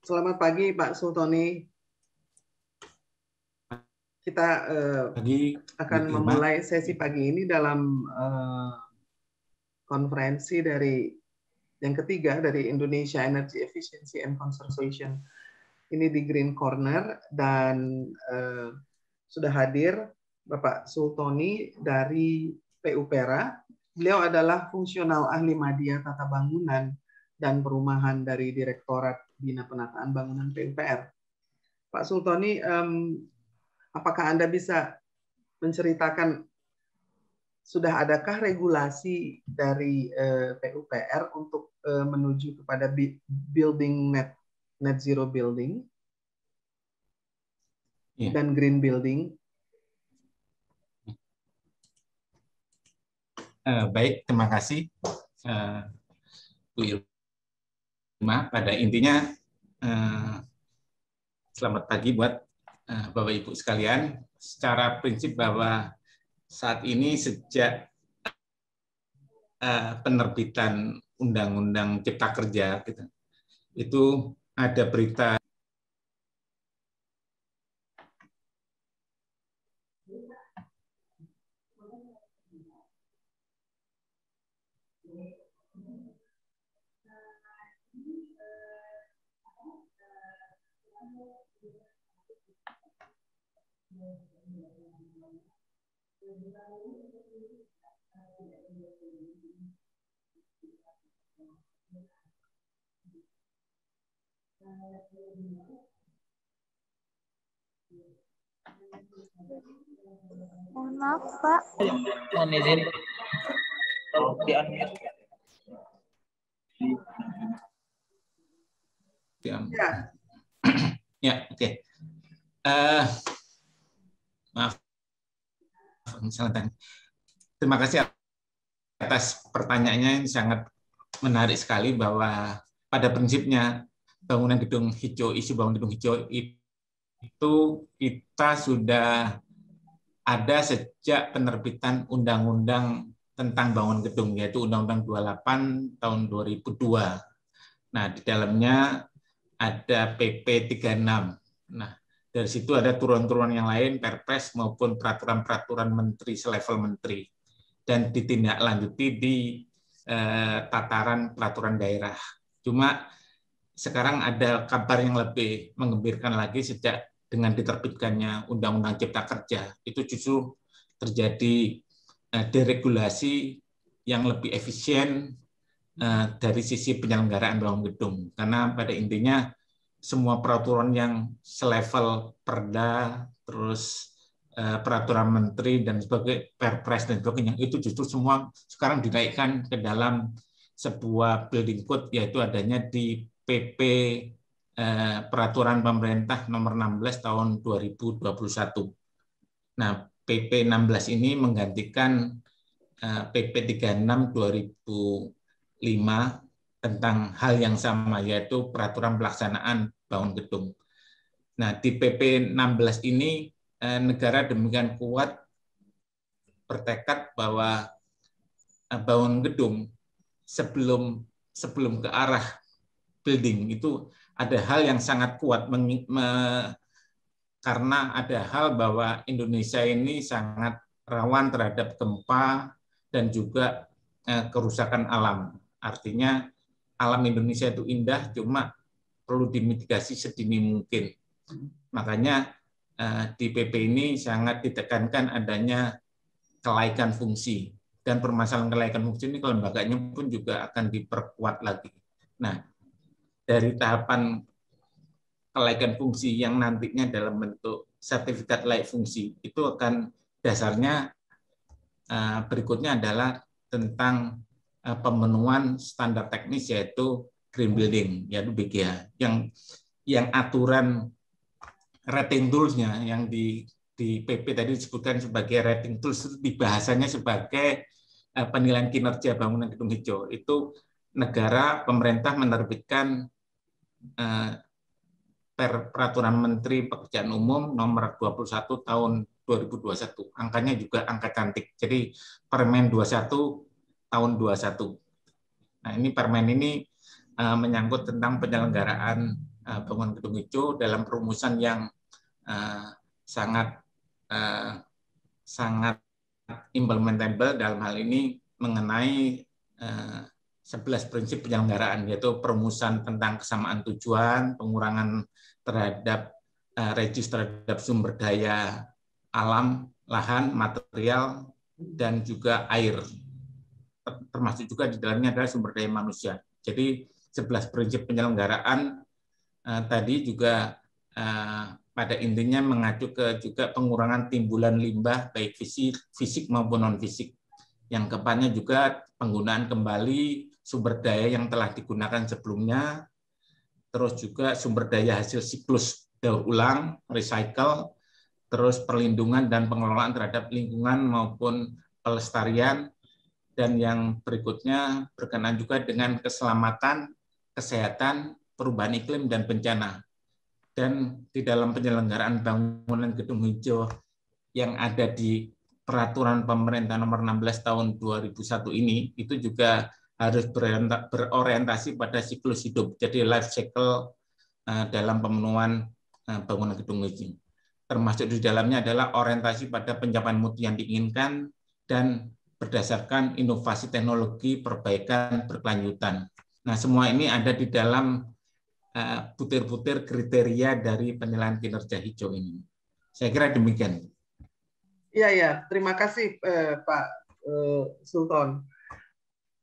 Selamat pagi Pak Sultoni. Kita akan memulai sesi pagi ini dalam konferensi dari yang ketiga dari Indonesia Energy Efficiency and Conservation. Ini di Green Corner dan sudah hadir Bapak Sultoni dari PUPERA. Beliau adalah fungsional ahli media tata bangunan dan perumahan dari Direktorat Bina Penataan Bangunan PUPR. Pak Sultoni, apakah Anda bisa menceritakan sudah adakah regulasi dari PUPR untuk menuju kepada building net zero building dan green building? Baik, terima kasih Bu Irma. Pada intinya selamat pagi buat Bapak Ibu sekalian. Secara prinsip bahwa saat ini sejak penerbitan Undang-Undang Cipta Kerja gitu, itu ada berita Mohon maaf, Pak. Mohon izin, tolong di-unmute. Ya, oke. Maaf. Terima kasih atas pertanyaannya, ini sangat menarik sekali bahwa pada prinsipnya bangunan gedung hijau, isu bangunan gedung hijau itu kita sudah ada sejak penerbitan Undang-Undang tentang bangunan gedung, yaitu Undang-Undang 28 tahun 2002. Nah, di dalamnya ada PP 36. Nah, dari situ ada turunan-turunan yang lain, Perpres maupun peraturan-peraturan menteri selevel menteri, dan ditindaklanjuti di tataran peraturan daerah. Cuma sekarang ada kabar yang lebih menggembirakan lagi sejak dengan diterbitkannya Undang-Undang Cipta Kerja, itu justru terjadi deregulasi yang lebih efisien dari sisi penyelenggaraan bangunan gedung. Karena pada intinya semua peraturan yang selevel Perda, terus peraturan menteri dan sebagai Perpres dan sebagainya, itu justru semua sekarang dinaikkan ke dalam sebuah building code, yaitu adanya di PP Peraturan Pemerintah Nomor 16 Tahun 2021. Nah, PP 16 ini menggantikan PP 36 2005 tentang hal yang sama, yaitu Peraturan Pelaksanaan Bangun Gedung. Nah, di PP 16 ini negara demikian kuat bertekad bahwa bangun gedung sebelum ke arah building itu ada hal yang sangat kuat karena ada hal bahwa Indonesia ini sangat rawan terhadap gempa dan juga kerusakan alam. Artinya alam Indonesia itu indah, cuma perlu dimitigasi sedini mungkin. Makanya di PP ini sangat ditekankan adanya kelaikan fungsi, dan permasalahan kelaikan fungsi ini kelembagaannya pun juga akan diperkuat lagi. Nah, dari tahapan kelaikan fungsi yang nantinya dalam bentuk sertifikat layak fungsi, itu akan dasarnya berikutnya adalah tentang pemenuhan standar teknis, yaitu green building, yaitu BGH, yang aturan rating tools-nya yang di PP tadi disebutkan sebagai rating tools, di bahasanya sebagai penilaian kinerja bangunan gedung hijau. Itu negara, pemerintah menerbitkan Peraturan Menteri Pekerjaan Umum Nomor 21 Tahun 2021. Angkanya juga angka cantik. Jadi Permen 21 Tahun 21. Nah, ini permen ini menyangkut tentang penyelenggaraan bangunan gedung hijau dalam perumusan yang sangat sangat implementable dalam hal ini mengenai 11 prinsip penyelenggaraan, yaitu perumusan tentang kesamaan tujuan, pengurangan terhadap regis terhadap sumber daya alam, lahan, material, dan juga air. Termasuk juga di dalamnya adalah sumber daya manusia. Jadi 11 prinsip penyelenggaraan tadi juga pada intinya mengacu ke juga pengurangan timbulan limbah baik fisik maupun non fisik. Yang keempatnya juga penggunaan kembali sumber daya yang telah digunakan sebelumnya, terus juga sumber daya hasil siklus daur ulang, recycle, terus perlindungan dan pengelolaan terhadap lingkungan maupun pelestarian, dan yang berikutnya berkenaan juga dengan keselamatan, kesehatan, perubahan iklim, dan bencana. Dan di dalam penyelenggaraan bangunan gedung hijau yang ada di Peraturan Pemerintah Nomor 16 Tahun 2001 ini, itu juga harus berorientasi pada siklus hidup, jadi life cycle dalam pemenuhan bangunan gedung hijau. Termasuk di dalamnya adalah orientasi pada pencapaian mutu yang diinginkan dan berdasarkan inovasi teknologi perbaikan berkelanjutan. Nah, semua ini ada di dalam butir-butir kriteria dari penilaian kinerja hijau ini. Saya kira demikian. Iya, terima kasih Pak Sultan.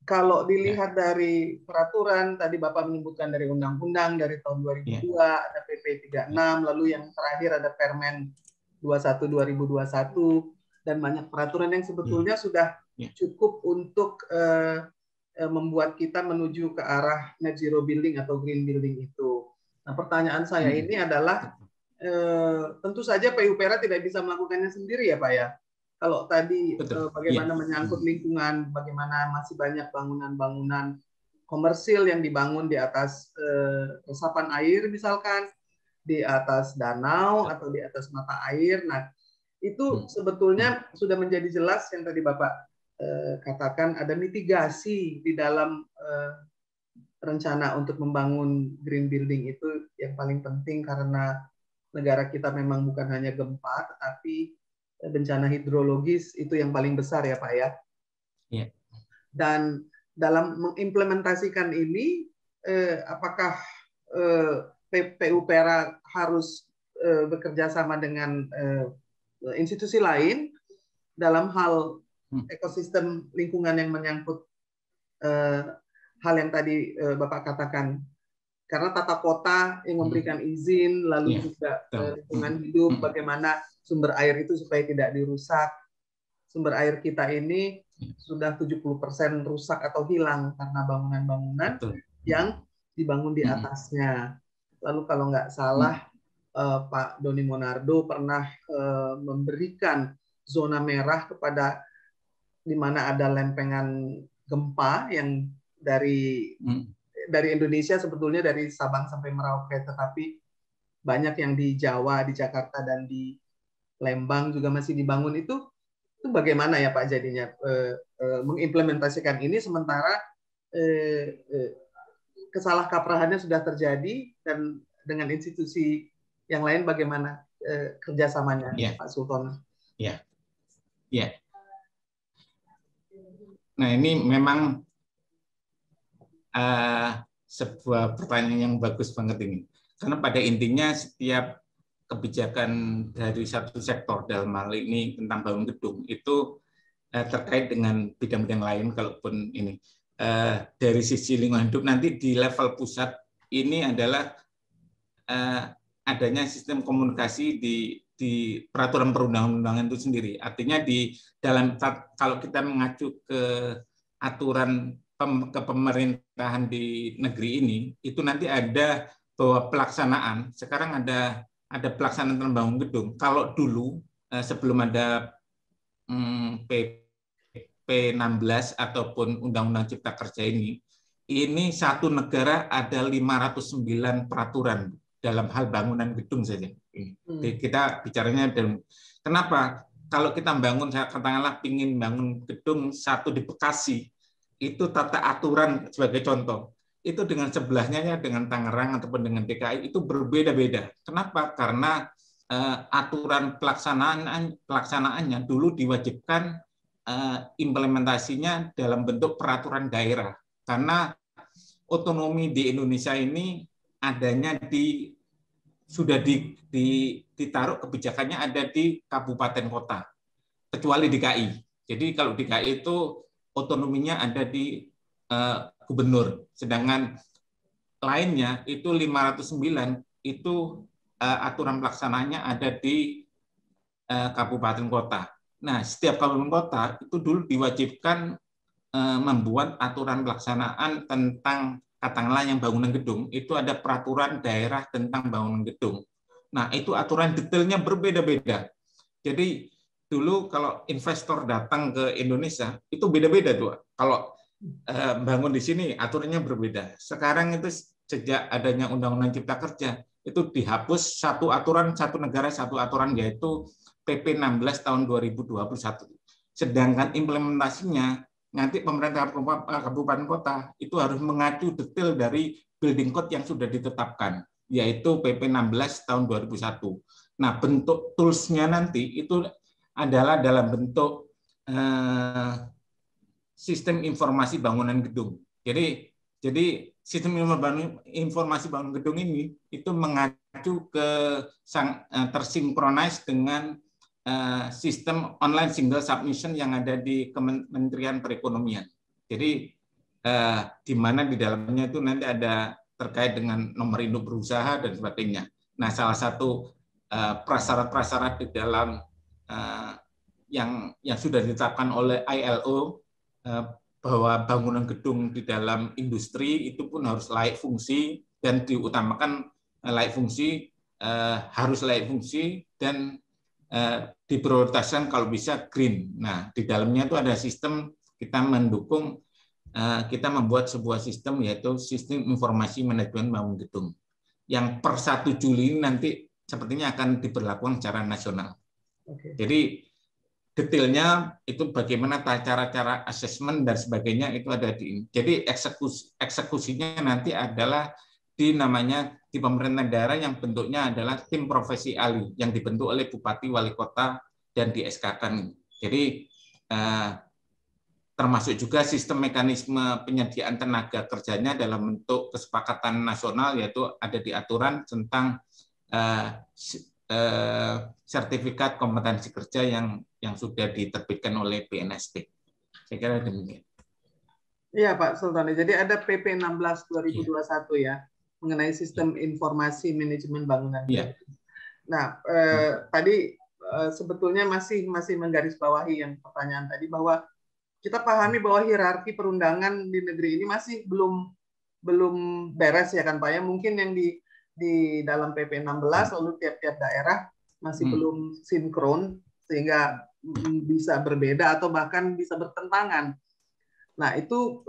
Kalau dilihat dari peraturan, tadi Bapak menyebutkan dari undang-undang dari tahun 2002, ada PP 36, lalu yang terakhir ada Permen 21 2021, dan banyak peraturan yang sebetulnya sudah cukup untuk membuat kita menuju ke arah net zero building atau green building itu. Nah, pertanyaan saya ini adalah tentu saja PUPera tidak bisa melakukannya sendiri ya Pak ya. Kalau tadi bagaimana menyangkut lingkungan, bagaimana masih banyak bangunan-bangunan komersil yang dibangun di atas resapan air misalkan, di atas danau atau di atas mata air. Nah, itu sebetulnya sudah menjadi jelas yang tadi Bapak katakan ada mitigasi di dalam rencana untuk membangun green building itu yang paling penting karena negara kita memang bukan hanya gempa tetapi bencana hidrologis itu yang paling besar ya Pak ya. Yeah. Dan dalam mengimplementasikan ini apakah PUPera harus bekerja sama dengan institusi lain dalam hal ekosistem lingkungan yang menyangkut hal yang tadi Bapak katakan, karena tata kota yang memberikan izin, lalu juga lingkungan hidup, bagaimana sumber air itu supaya tidak dirusak. Sumber air kita ini sudah 70% rusak atau hilang karena bangunan-bangunan yang dibangun di atasnya. Lalu kalau nggak salah Pak Doni Monardo pernah memberikan zona merah kepada di mana ada lempengan gempa yang dari Indonesia sebetulnya dari Sabang sampai Merauke, tetapi banyak yang di Jawa, di Jakarta dan di Lembang juga masih dibangun. Itu bagaimana ya Pak jadinya mengimplementasikan ini sementara kesalahkaprahannya sudah terjadi, dan dengan institusi yang lain bagaimana kerjasamanya Pak Sultan? Nah, ini memang sebuah pertanyaan yang bagus banget ini. Karena pada intinya setiap kebijakan dari satu sektor, dalam hal ini tentang bangun gedung, itu terkait dengan bidang-bidang lain. Kalaupun ini dari sisi lingkungan hidup, nanti di level pusat ini adalah adanya sistem komunikasi di peraturan perundang-undangan itu sendiri. Artinya di dalam kalau kita mengacu ke aturan kepemerintahan di negeri ini, itu nanti ada bahwa pelaksanaan, sekarang ada pelaksanaan bangun gedung. Kalau dulu sebelum ada PP 16 ataupun Undang-Undang Cipta Kerja ini satu negara ada 509 peraturan dalam hal bangunan gedung saja. Kita bicaranya kenapa? Kalau kita bangun, katakanlah ingin bangun gedung satu di Bekasi, itu tata aturan sebagai contoh. itu dengan sebelahnya ya, dengan Tangerang ataupun dengan DKI itu berbeda-beda. Kenapa? Karena aturan pelaksanaannya dulu diwajibkan implementasinya dalam bentuk peraturan daerah. Karena otonomi di Indonesia ini adanya ditaruh kebijakannya ada di kabupaten kota, kecuali DKI. Jadi kalau DKI itu otonominya ada di gubernur, sedangkan lainnya itu 509 itu aturan pelaksananya ada di kabupaten kota. Nah, setiap kabupaten kota itu dulu diwajibkan membuat aturan pelaksanaan tentang katakanlah yang bangunan gedung, itu ada peraturan daerah tentang bangunan gedung. Nah, itu aturan detailnya berbeda-beda. Jadi dulu kalau investor datang ke Indonesia itu beda-beda tuh. Kalau bangun di sini aturannya berbeda. Sekarang itu sejak adanya Undang-Undang Cipta Kerja itu dihapus satu aturan, satu negara satu aturan, yaitu PP 16 tahun 2021. Sedangkan implementasinya nanti pemerintah kabupaten kota itu harus mengacu detail dari building code yang sudah ditetapkan, yaitu PP 16 tahun 2001. Nah, bentuk tools-nya nanti itu adalah dalam bentuk sistem informasi bangunan gedung. Jadi sistem informasi bangunan gedung ini itu mengacu ke tersinkronis dengan sistem online single submission yang ada di Kementerian Perekonomian. Jadi di mana di dalamnya itu nanti ada terkait dengan nomor induk berusaha dan sebagainya. Nah, salah satu prasyarat-prasyarat di dalam yang sudah ditetapkan oleh ILO bahwa bangunan gedung di dalam industri itu pun harus layak fungsi dan diutamakan layak fungsi, harus layak fungsi dan diprioritaskan kalau bisa green. Nah, di dalamnya itu ada sistem kita mendukung, kita membuat sebuah sistem yaitu sistem informasi manajemen bangunan gedung yang per 1 Juli nanti sepertinya akan diberlakukan secara nasional. Okay. Jadi detailnya itu bagaimana cara-cara asesmen dan sebagainya itu ada di. Jadi eksekusinya nanti adalah di pemerintah daerah yang bentuknya adalah tim profesi ahli yang dibentuk oleh bupati, wali kota dan di SK-kan. Jadi termasuk juga sistem mekanisme penyediaan tenaga kerjanya dalam bentuk kesepakatan nasional, yaitu ada di aturan tentang sertifikat kompetensi kerja yang sudah diterbitkan oleh BNSP. Saya kira demikian. Iya Pak Sultani, jadi ada PP 16 2021 ya, mengenai sistem informasi manajemen bangunan. Ya. Nah, tadi sebetulnya masih menggarisbawahi yang pertanyaan tadi, bahwa kita pahami bahwa hierarki perundangan di negeri ini masih belum beres ya kan Pak ya. Mungkin yang di dalam PP 16 lalu tiap-tiap daerah masih belum sinkron sehingga bisa berbeda atau bahkan bisa bertentangan. Nah, itu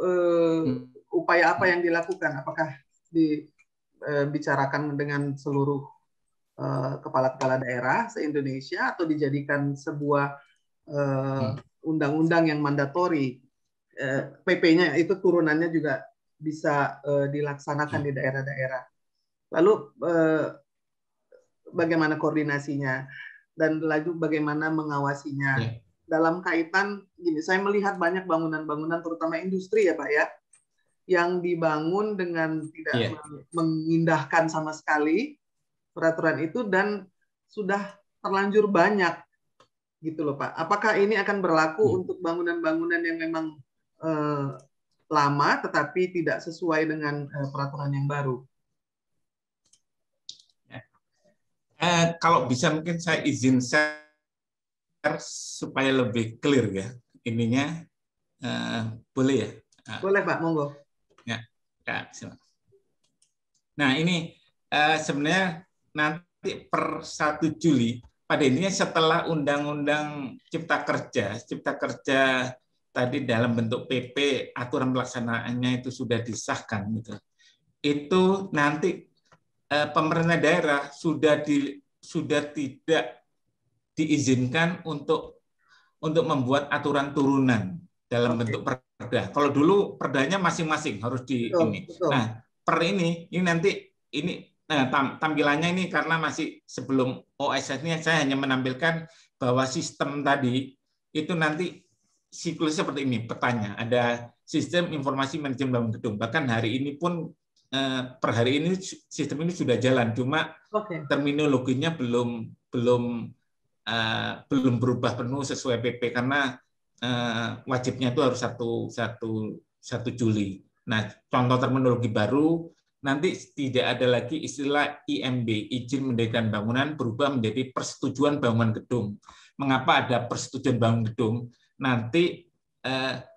upaya apa yang dilakukan? Apakah dibicarakan dengan seluruh kepala-kepala daerah se-Indonesia atau dijadikan sebuah undang-undang yang mandatori? PP-nya itu turunannya juga bisa dilaksanakan di daerah-daerah. Lalu bagaimana koordinasinya dan lalu bagaimana mengawasinya? Dalam kaitan gini, saya melihat banyak bangunan-bangunan terutama industri ya Pak ya, yang dibangun dengan tidak mengindahkan sama sekali peraturan itu dan sudah terlanjur banyak gitu loh Pak. Apakah ini akan berlaku untuk bangunan-bangunan yang memang lama tetapi tidak sesuai dengan peraturan yang baru? Kalau bisa mungkin saya izin share supaya lebih clear ya ininya, boleh ya? Boleh Pak, monggo. Ya, silakan. Nah ini sebenarnya nanti per 1 Juli pada intinya setelah Undang-Undang Cipta Kerja tadi dalam bentuk PP aturan pelaksanaannya itu sudah disahkan gitu. Itu nanti pemerintah daerah sudah tidak diizinkan untuk membuat aturan turunan dalam bentuk perda. Kalau dulu perdanya masing-masing harus di ini. Nah, per ini nanti ini tampilannya ini karena masih sebelum OSS ini saya hanya menampilkan bahwa sistem tadi itu nanti siklusnya seperti ini petanya. Ada sistem informasi manajemen bangun gedung. Bahkan hari ini pun per hari ini sistem ini sudah jalan, cuma terminologinya belum berubah penuh sesuai PP karena wajibnya itu harus 1 Juli. Nah, contoh terminologi baru nanti tidak ada lagi istilah IMB, izin mendirikan bangunan, berubah menjadi persetujuan bangunan gedung. Mengapa ada persetujuan bangunan gedung? Nanti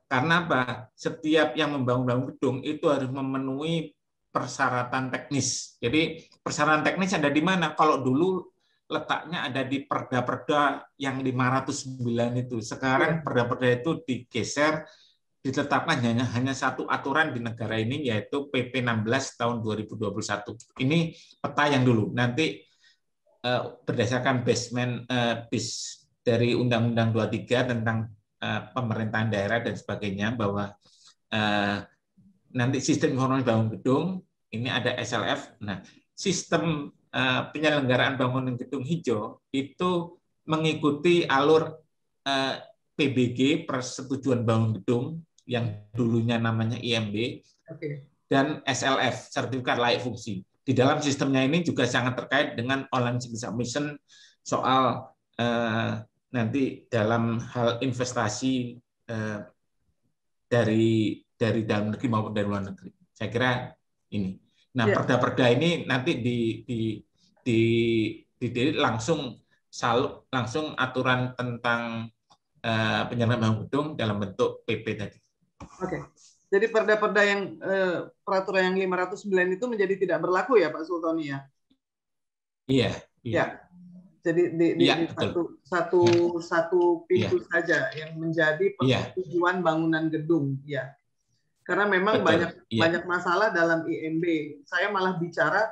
karena apa? Setiap yang membangun gedung itu harus memenuhi persyaratan teknis. Jadi persyaratan teknis ada di mana? Kalau dulu letaknya ada di perda-perda yang 509 itu. Sekarang perda-perda itu digeser, ditetapkan hanya satu aturan di negara ini, yaitu PP 16 tahun 2021. Ini peta yang dulu. Nanti berdasarkan bis dari Undang-Undang 23 tentang pemerintahan daerah dan sebagainya, bahwa nanti sistem informasi bangun gedung, ini ada SLF. Nah, sistem penyelenggaraan bangunan gedung hijau itu mengikuti alur PBG, persetujuan bangun gedung, yang dulunya namanya IMB, dan SLF, sertifikat layak fungsi. Di dalam sistemnya ini juga sangat terkait dengan online submission soal nanti dalam hal investasi dari dalam negeri maupun dari luar negeri. Saya kira ini. Nah, perda-perda ini nanti langsung aturan tentang penyelenggaraan bangun gedung dalam bentuk PP tadi. Oke. Jadi perda-perda yang peraturan yang 509 itu menjadi tidak berlaku ya Pak Sultoni ya? Iya. Jadi di satu pintu saja yang menjadi persetujuan bangunan gedung, ya. Karena memang banyak masalah dalam IMB. Saya malah bicara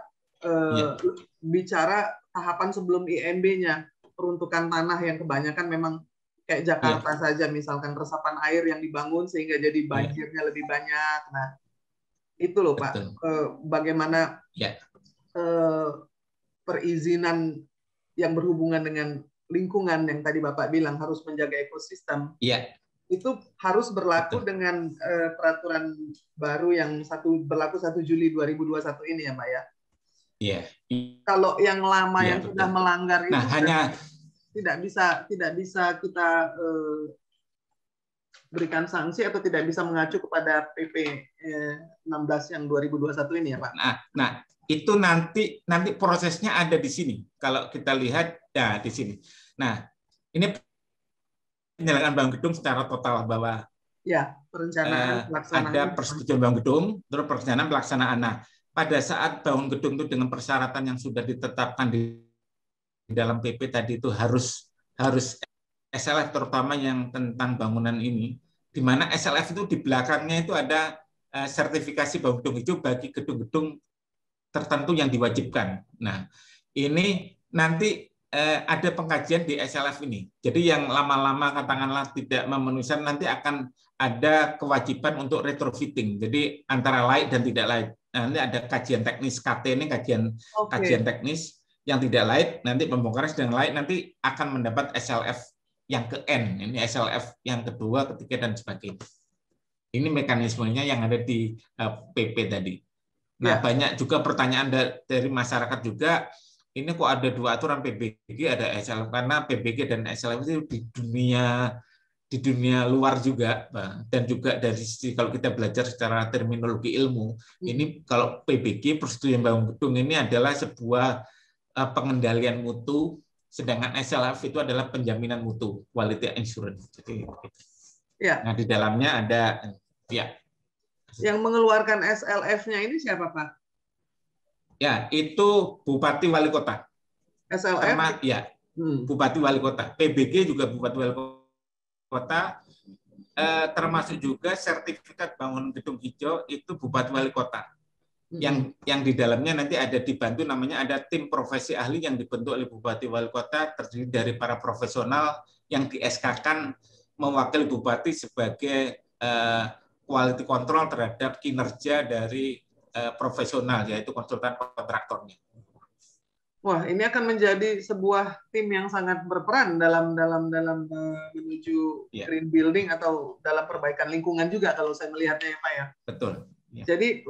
tahapan sebelum IMB-nya, peruntukan tanah yang kebanyakan memang kayak Jakarta saja, misalkan resapan air yang dibangun sehingga jadi banjirnya lebih banyak. Nah, itu loh Pak, bagaimana perizinan yang berhubungan dengan lingkungan yang tadi Bapak bilang harus menjaga ekosistem. Itu harus berlaku dengan peraturan baru yang berlaku 1 Juli 2021 ini ya, Pak ya. Kalau yang lama yang sudah melanggar itu tidak bisa kita berikan sanksi atau tidak bisa mengacu kepada PP 16 yang 2021 ini ya, Pak. Nah, itu nanti prosesnya ada di sini. Kalau kita lihat di sini. Nah, ini penyelenggaraan bangun gedung secara total bahwa perencanaan pelaksanaan ada persetujuan bangun gedung, terus perencanaan pelaksanaan. Nah, pada saat bangun gedung itu dengan persyaratan yang sudah ditetapkan di dalam PP tadi itu harus SLF, terutama yang tentang bangunan ini, di mana SLF itu di belakangnya itu ada sertifikasi bangun gedung hijau bagi gedung-gedung tertentu yang diwajibkan. Nah, ini nanti ada pengkajian di SLF ini. Jadi yang lama-lama katakanlah tidak memenuhi nanti akan ada kewajiban untuk retrofitting. Jadi antara layak dan tidak layak. Nanti ada kajian teknis, KT ini kajian teknis yang tidak layak, nanti pembongkaran sedang layak, nanti akan mendapat SLF yang ke N. Ini SLF yang kedua, ketiga, dan sebagainya. Ini mekanismenya yang ada di PP tadi. Nah, banyak juga pertanyaan dari masyarakat juga, ini kok ada dua aturan PBG, ada SLF, karena PBG dan SLF itu di dunia luar juga, dan juga dari sisi kalau kita belajar secara terminologi ilmu, ini kalau PBG, persetujuan bangun gedung, ini adalah sebuah pengendalian mutu, sedangkan SLF itu adalah penjaminan mutu, quality assurance. Jadi, nah di dalamnya ada Yang mengeluarkan SLF-nya ini siapa, Pak? Ya, itu Bupati Wali Kota. SLF? Bupati Wali Kota. PBG juga Bupati Wali Kota, termasuk juga sertifikat bangunan gedung hijau itu Bupati Wali Kota. Yang di dalamnya nanti ada dibantu, namanya ada tim profesi ahli yang dibentuk oleh Bupati Wali Kota, terdiri dari para profesional yang di SK-kan mewakili Bupati sebagai quality control terhadap kinerja dari profesional, yaitu konsultan kontraktornya. Wah, ini akan menjadi sebuah tim yang sangat berperan dalam menuju green building atau dalam perbaikan lingkungan juga kalau saya melihatnya ya Pak ya. Betul. Ya. Jadi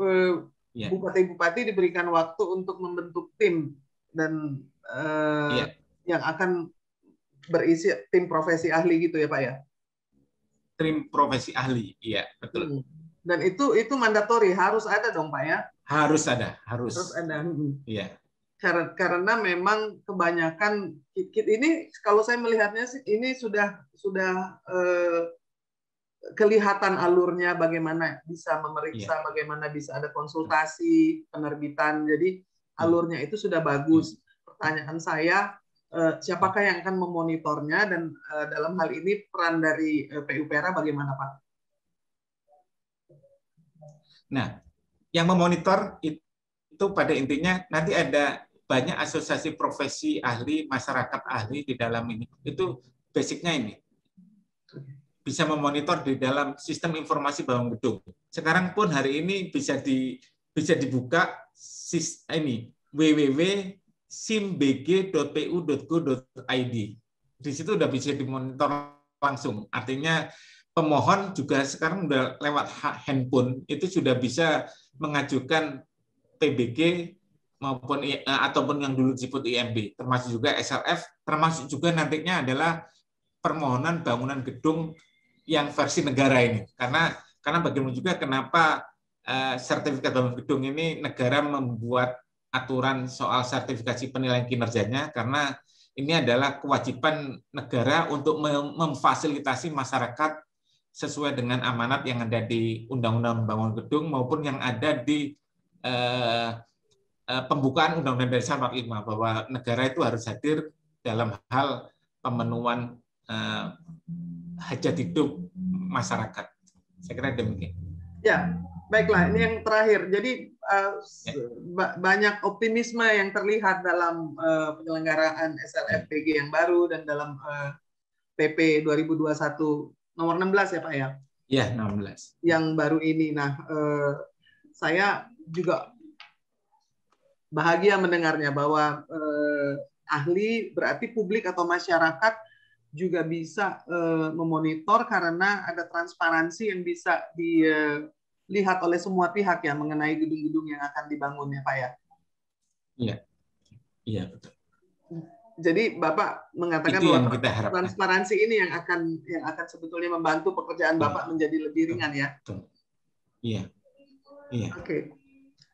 bupati-bupati diberikan waktu untuk membentuk tim dan yang akan berisi tim profesi ahli gitu ya Pak ya. Tim profesi ahli, iya betul. Dan itu mandatori, harus ada dong Pak ya. Harus ada, harus ada. Iya. Karena memang kebanyakan ini kalau saya melihatnya sih ini sudah kelihatan alurnya bagaimana bisa memeriksa, bagaimana bisa ada konsultasi penerbitan. Jadi alurnya itu sudah bagus. Pertanyaan saya, siapakah yang akan memonitornya dan dalam hal ini peran dari PUPera bagaimana Pak? Nah, yang memonitor itu pada intinya nanti ada banyak asosiasi profesi ahli, masyarakat ahli di dalam ini. Itu basicnya ini. Bisa memonitor di dalam sistem informasi bangun gedung. Sekarang pun hari ini bisa dibuka ini www.simbg.pu.go.id. Di situ udah bisa dimonitor langsung. Artinya pemohon juga sekarang udah lewat handphone itu sudah bisa mengajukan PBG maupun ataupun yang dulu disebut IMB, termasuk juga SLF, termasuk juga nantinya adalah permohonan bangunan gedung yang versi negara ini. Karena bagaimana juga kenapa sertifikat bangunan gedung ini negara membuat aturan soal sertifikasi penilaian kinerjanya, karena ini adalah kewajiban negara untuk memfasilitasi masyarakat sesuai dengan amanat yang ada di Undang-Undang Bangunan Gedung maupun yang ada di pembukaan Undang-Undang Dasar 45 bahwa negara itu harus hadir dalam hal pemenuhan hajat hidup masyarakat. Saya kira demikian. Ya, baiklah. Ini yang terakhir. Jadi banyak optimisme yang terlihat dalam penyelenggaraan SLFPG yang baru dan dalam PP 2021 nomor 16 ya Pak ya? Ya, 16. Yang baru ini. Nah, saya juga bahagia mendengarnya bahwa ahli berarti publik atau masyarakat juga bisa memonitor karena ada transparansi yang bisa dilihat oleh semua pihak ya mengenai gedung-gedung yang akan dibangun ya Pak ya. Iya, iya betul. Jadi Bapak mengatakan itu bahwa transparansi ini yang akan sebetulnya membantu pekerjaan Bapak menjadi lebih ringan ya. Betul. Iya, iya. Oke.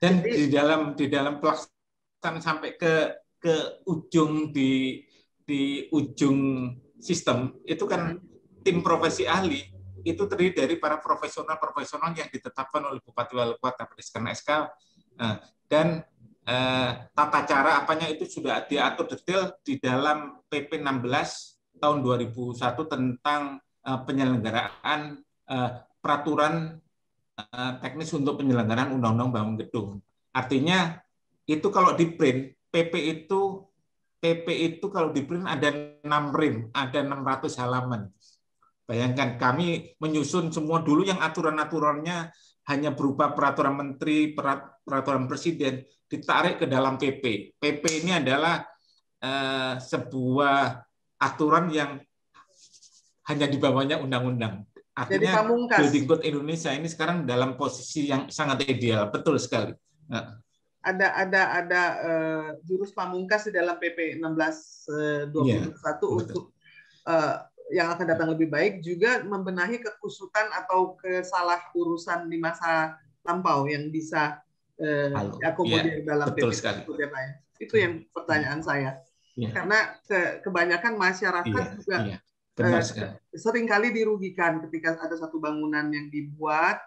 Dan jadi, di dalam pelaksanaan sampai ke ujung di ujung sistem itu kan tim profesi ahli itu terdiri dari para profesional yang ditetapkan oleh Bupati Wali Kota berdasarkan SK dan tata cara apanya itu sudah diatur detail di dalam PP 16 tahun 2001 tentang penyelenggaraan peraturan teknis untuk penyelenggaraan Undang-Undang Bangun Gedung. Artinya itu kalau di print PP itu kalau di print ada 6 rim, ada 600 halaman. Bayangkan kami menyusun semua dulu yang aturan-aturannya hanya berupa peraturan menteri, peraturan presiden ditarik ke dalam PP. PP ini adalah sebuah aturan yang hanya di bawahnya undang-undang. Artinya Building Code Indonesia ini sekarang dalam posisi yang sangat ideal, betul sekali. Nah. Ada jurus pamungkas di dalam PP 16/21 untuk yang akan datang lebih baik, juga membenahi kekusutan atau kesalah urusan di masa lampau yang bisa diakomodir dalam betul PP sekali. tersebut ya Pak. Itu yang pertanyaan saya. Karena kebanyakan masyarakat juga seringkali dirugikan ketika ada satu bangunan yang dibuat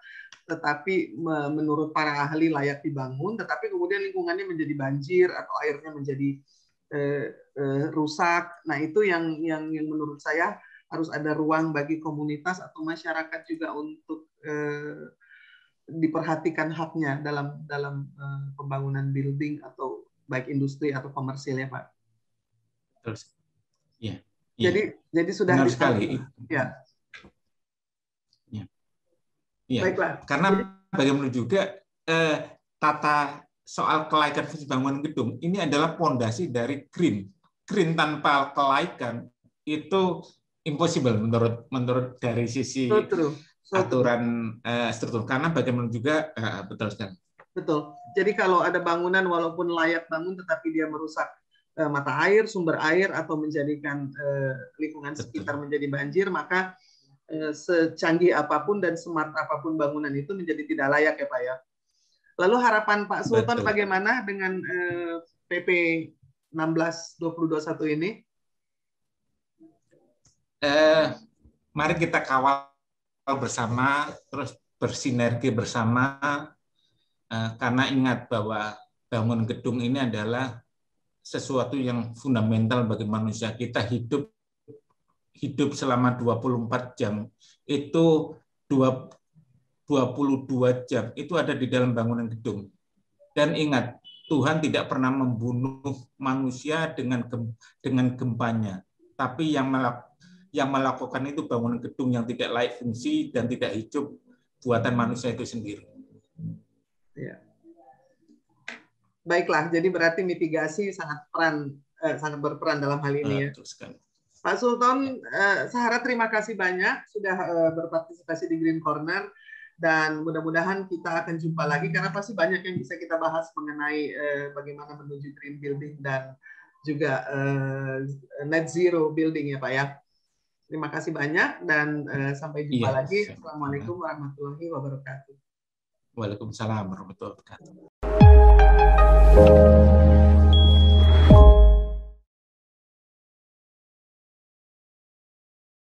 tetapi menurut para ahli layak dibangun, tetapi kemudian lingkungannya menjadi banjir atau airnya menjadi rusak. Nah itu yang menurut saya harus ada ruang bagi komunitas atau masyarakat juga untuk diperhatikan haknya dalam pembangunan building atau baik industri atau komersil ya Pak. Terus, Jadi sudah benar sekali. Ya. Ya, Baiklah. karena bagaimana juga tata soal kelaikan fungsi bangunan gedung ini adalah pondasi dari green. Green tanpa kelaikan itu impossible menurut dari sisi aturan struktur. Karena bagaimana juga betul sekali. Betul. Jadi kalau ada bangunan walaupun layak bangun tetapi dia merusak mata air, sumber air atau menjadikan lingkungan sekitar menjadi banjir, maka secanggih apapun dan smart apapun bangunan itu menjadi tidak layak ya Pak ya. Lalu harapan Pak Sultan bagaimana dengan PP 16/2021 ini? Mari kita kawal bersama, terus bersinergi bersama, karena ingat bahwa bangun gedung ini adalah sesuatu yang fundamental bagi manusia. Kita hidup selama 24 jam, itu 22 jam itu ada di dalam bangunan gedung. Dan ingat, Tuhan tidak pernah membunuh manusia dengan gempanya, tapi yang melakukan itu bangunan gedung yang tidak layak fungsi dan tidak hidup buatan manusia itu sendiri. Ya. Baiklah, jadi berarti mitigasi sangat berperan dalam hal ini ya. Pak Sultan, Sahara terima kasih banyak sudah berpartisipasi di Green Corner, dan mudah-mudahan kita akan jumpa lagi karena pasti banyak yang bisa kita bahas mengenai bagaimana menuju green building dan juga net zero building ya Pak ya. Terima kasih banyak dan sampai jumpa lagi. Assalamualaikum warahmatullahi wabarakatuh. Waalaikumsalam warahmatullahi wabarakatuh.